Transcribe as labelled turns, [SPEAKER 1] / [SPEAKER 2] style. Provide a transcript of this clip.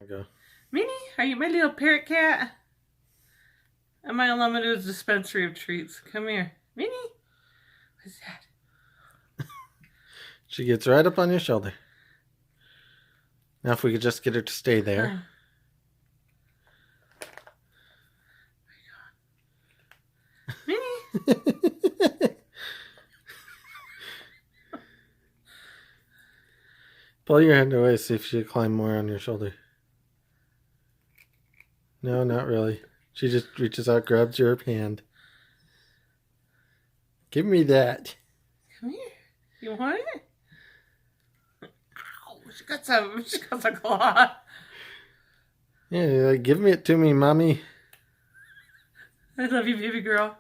[SPEAKER 1] Go.
[SPEAKER 2] Minnie, are you my little parrot cat? Am I allowed to do a dispensary of treats? Come here. Minnie? What's that?
[SPEAKER 1] She gets right up on your shoulder. Now if we could just get her to stay there.
[SPEAKER 2] Minnie?
[SPEAKER 1] Pull your hand away, see if she'll climb more on your shoulder. No, not really. She just reaches out, grabs your hand. Give me that.
[SPEAKER 2] Come here. You want it? Oh, she got some claw.
[SPEAKER 1] Yeah, you're like, give me it to me, mommy.
[SPEAKER 2] I love you, baby girl.